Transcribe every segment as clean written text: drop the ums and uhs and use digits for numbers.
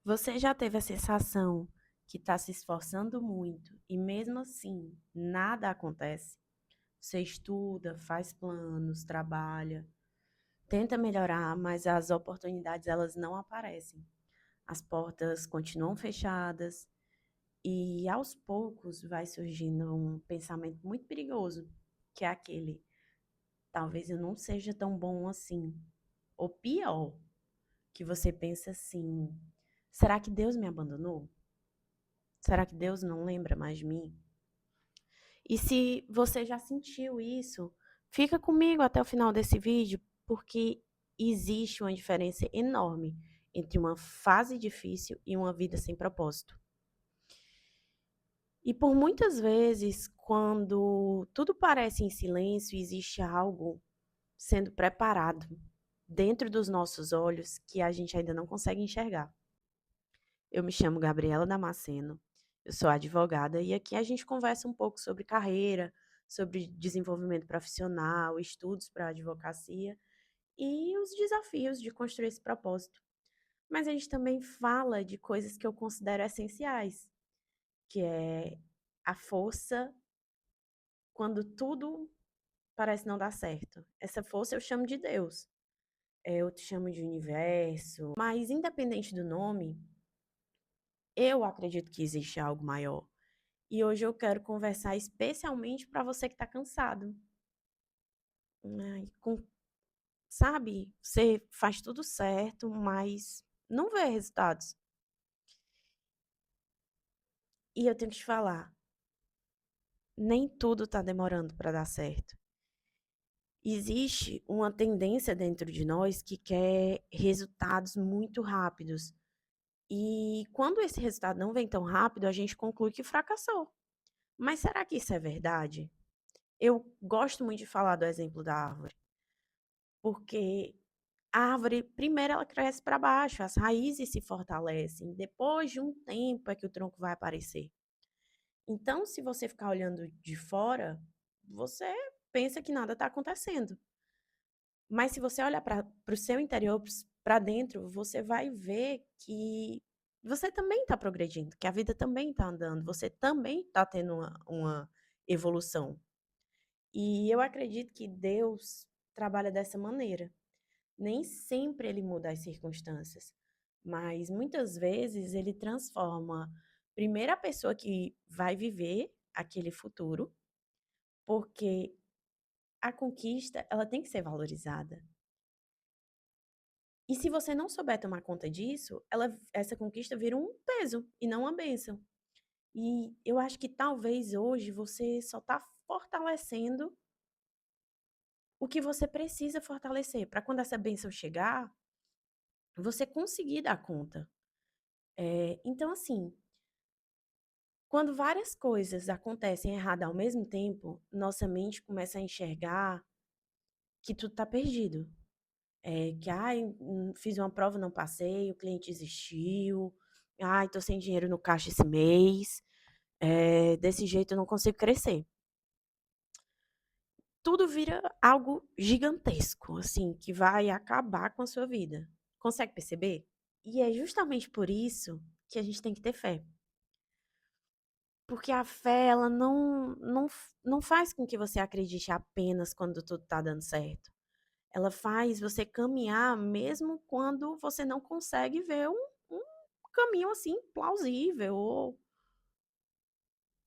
Você já teve a sensação que está se esforçando muito e mesmo assim nada acontece? Você estuda, faz planos, trabalha, tenta melhorar, mas as oportunidades elas não aparecem. As portas continuam fechadas e aos poucos vai surgindo um pensamento muito perigoso, que é aquele: talvez eu não seja tão bom assim. Ou pior, que você pensa assim: será que Deus me abandonou? Será que Deus não lembra mais de mim? E se você já sentiu isso, fica comigo até o final desse vídeo, porque existe uma diferença enorme entre uma fase difícil e uma vida sem propósito. E por muitas vezes, quando tudo parece em silêncio, existe algo sendo preparado dentro dos nossos olhos que a gente ainda não consegue enxergar. Eu me chamo Gabriela Damasceno, eu sou advogada e aqui a gente conversa um pouco sobre carreira, sobre desenvolvimento profissional, estudos para a advocacia e os desafios de construir esse propósito. Mas a gente também fala de coisas que eu considero essenciais, que é a força quando tudo parece não dar certo. Essa força eu chamo de Deus, eu te chamo de universo, mas independente do nome, eu acredito que existe algo maior. E hoje eu quero conversar especialmente para você que está cansado. Ai, sabe, você faz tudo certo, mas não vê resultados. E eu tenho que te falar, nem tudo está demorando para dar certo. Existe uma tendência dentro de nós que quer resultados muito rápidos. E quando esse resultado não vem tão rápido, a gente conclui que fracassou. Mas será que isso é verdade? Eu gosto muito de falar do exemplo da árvore, porque a árvore, primeiro ela cresce para baixo, as raízes se fortalecem, depois de um tempo é que o tronco vai aparecer. Então, se você ficar olhando de fora, você pensa que nada está acontecendo. Mas se você olhar para o seu interior, para dentro, você vai ver que você também está progredindo, que a vida também está andando, você também está tendo uma evolução. E eu acredito que Deus trabalha dessa maneira. Nem sempre ele muda as circunstâncias, mas muitas vezes ele transforma primeiro a pessoa que vai viver aquele futuro, porque a conquista, ela tem que ser valorizada. E se você não souber tomar conta disso, essa conquista vira um peso e não uma bênção. E eu acho que talvez hoje você só está fortalecendo o que você precisa fortalecer, para quando essa bênção chegar, você conseguir dar conta. Então, assim, quando várias coisas acontecem errado ao mesmo tempo, nossa mente começa a enxergar que tudo está perdido. Que, ai, fiz uma prova, não passei, o cliente desistiu, ai, tô sem dinheiro no caixa esse mês, desse jeito eu não consigo crescer. Tudo vira algo gigantesco, assim, que vai acabar com a sua vida. Consegue perceber? E é justamente por isso que a gente tem que ter fé. Porque a fé, ela não faz com que você acredite apenas quando tudo tá dando certo. Ela faz você caminhar mesmo quando você não consegue ver um caminho, assim, plausível ou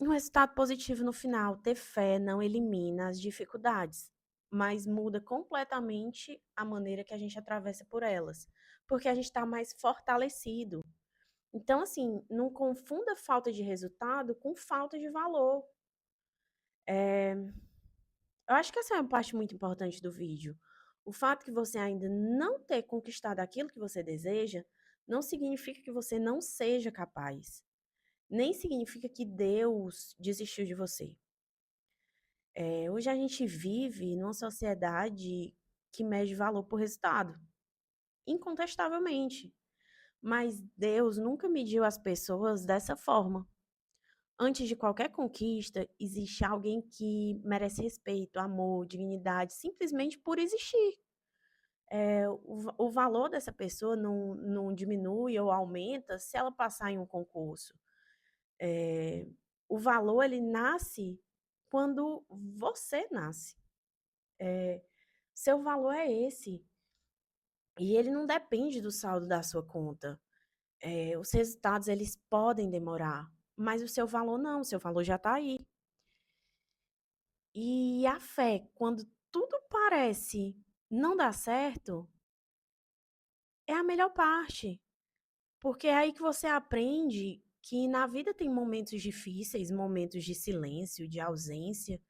um resultado positivo no final. Ter fé não elimina as dificuldades, mas muda completamente a maneira que a gente atravessa por elas, porque a gente está mais fortalecido. Então, assim, não confunda falta de resultado com falta de valor. Eu acho que essa é uma parte muito importante do vídeo. O fato que você ainda não ter conquistado aquilo que você deseja, não significa que você não seja capaz. Nem significa que Deus desistiu de você. Hoje a gente vive numa sociedade que mede valor por resultado, incontestavelmente. Mas Deus nunca mediu as pessoas dessa forma. Antes de qualquer conquista, existe alguém que merece respeito, amor, dignidade, simplesmente por existir. O valor dessa pessoa não diminui ou aumenta se ela passar em um concurso. Eh, o valor ele nasce quando você nasce. Eh, seu valor é esse, e ele não depende do saldo da sua conta. Os resultados eles podem demorar, mas o seu valor não, o seu valor já está aí. E a fé, quando tudo parece não dar certo, é a melhor parte, porque é aí que você aprende que na vida tem momentos difíceis, momentos de silêncio, de ausência,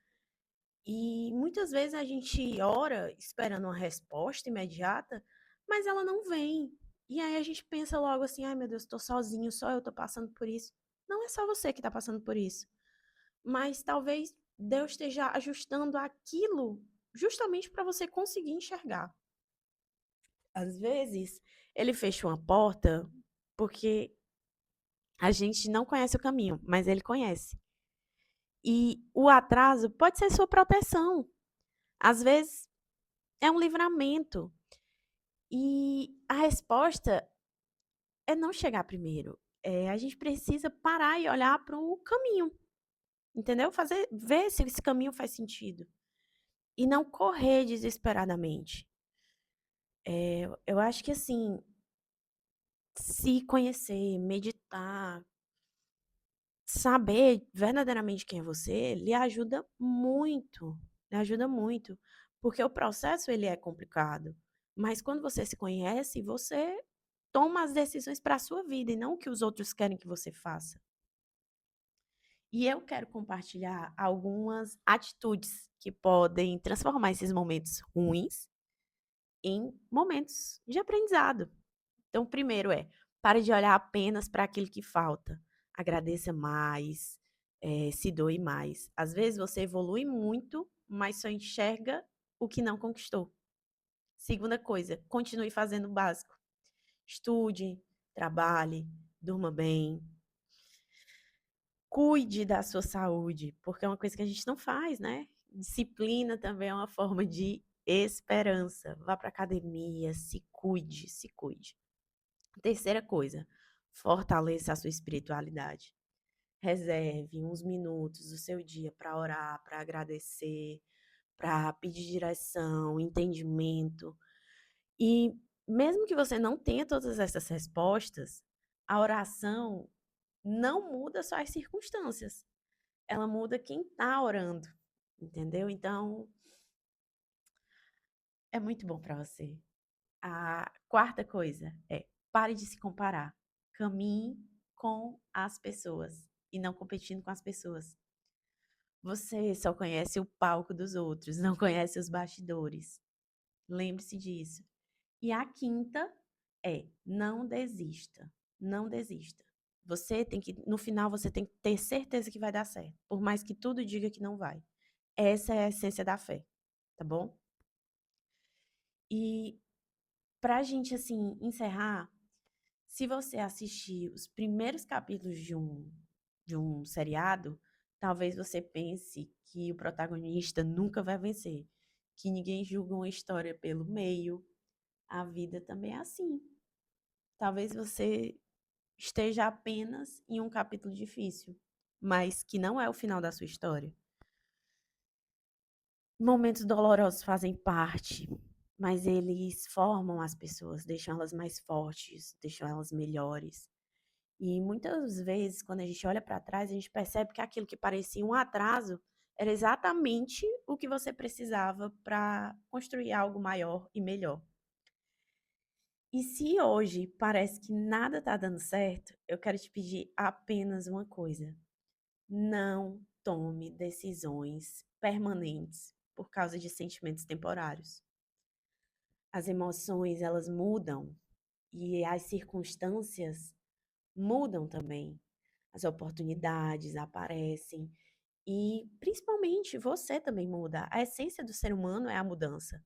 e muitas vezes a gente ora esperando uma resposta imediata, mas ela não vem. E aí a gente pensa logo assim: ai meu Deus, estou sozinho, só eu estou passando por isso. Não é só você que está passando por isso, mas talvez Deus esteja ajustando aquilo justamente para você conseguir enxergar. Às vezes, ele fecha uma porta porque a gente não conhece o caminho, mas ele conhece. E o atraso pode ser sua proteção. Às vezes, é um livramento. E a resposta é não chegar primeiro. A gente precisa parar e olhar para o caminho, entendeu? Ver se esse caminho faz sentido. E não correr desesperadamente. Eu acho que assim, se conhecer, meditar, saber verdadeiramente quem é você, lhe ajuda muito, porque o processo ele é complicado, mas quando você se conhece, você toma as decisões para a sua vida e não o que os outros querem que você faça. E eu quero compartilhar algumas atitudes que podem transformar esses momentos ruins em momentos de aprendizado. Então, o primeiro pare de olhar apenas para aquilo que falta. Agradeça mais, se doe mais. Às vezes você evolui muito, mas só enxerga o que não conquistou. Segunda coisa, continue fazendo o básico. Estude, trabalhe, durma bem, cuide da sua saúde, porque é uma coisa que a gente não faz, né? Disciplina também é uma forma de esperança. Vá para academia, se cuide, se cuide. Terceira coisa, fortaleça a sua espiritualidade. Reserve uns minutos do seu dia para orar, para agradecer, para pedir direção, entendimento. E mesmo que você não tenha todas essas respostas, a oração não muda só as circunstâncias, ela muda quem está orando, entendeu? Então, é muito bom para você. A quarta coisa pare de se comparar. Caminhe com as pessoas e não competindo com as pessoas. Você só conhece o palco dos outros, não conhece os bastidores. Lembre-se disso. E a quinta não desista. Não desista. No final, você tem que ter certeza que vai dar certo, por mais que tudo diga que não vai. Essa é a essência da fé, tá bom? E pra gente, assim, encerrar, se você assistir os primeiros capítulos de um seriado, talvez você pense que o protagonista nunca vai vencer, que ninguém julga uma história pelo meio. A vida também é assim. Talvez você esteja apenas em um capítulo difícil, mas que não é o final da sua história. Momentos dolorosos fazem parte, mas eles formam as pessoas, deixam elas mais fortes, deixam elas melhores. E muitas vezes, quando a gente olha para trás, a gente percebe que aquilo que parecia um atraso era exatamente o que você precisava para construir algo maior e melhor. E se hoje parece que nada está dando certo, eu quero te pedir apenas uma coisa: não tome decisões permanentes por causa de sentimentos temporários. As emoções, elas mudam e as circunstâncias mudam também. As oportunidades aparecem e, principalmente, você também muda. A essência do ser humano é a mudança.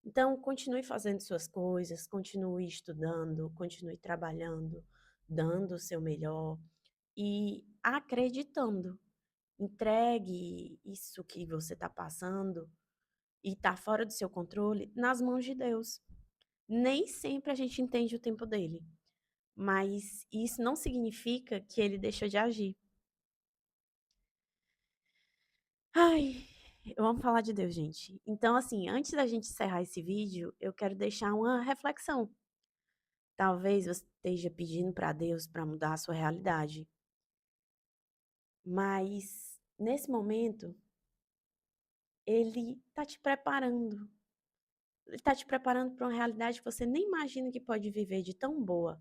Então, continue fazendo suas coisas, continue estudando, continue trabalhando, dando o seu melhor e acreditando. Entregue isso que você está passando e está fora do seu controle nas mãos de Deus. Nem sempre a gente entende o tempo dele, mas isso não significa que ele deixou de agir. Ai, vamos falar de Deus, gente. Então, assim, antes da gente encerrar esse vídeo, eu quero deixar uma reflexão. Talvez você esteja pedindo para Deus para mudar a sua realidade, mas nesse momento ele está te preparando. Ele está te preparando para uma realidade que você nem imagina que pode viver de tão boa.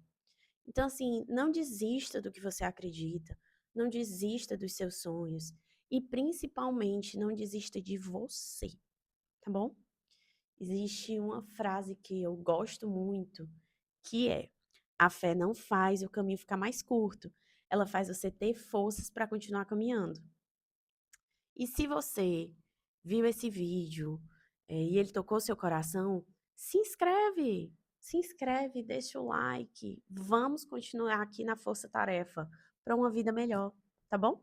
Então, assim, não desista do que você acredita, não desista dos seus sonhos e, principalmente, não desista de você, tá bom? Existe uma frase que eu gosto muito, que é: a fé não faz o caminho ficar mais curto, ela faz você ter forças para continuar caminhando. E se você viu esse vídeo, e ele tocou seu coração, se inscreve, deixa o like, vamos continuar aqui na Força Tarefa para uma vida melhor, tá bom?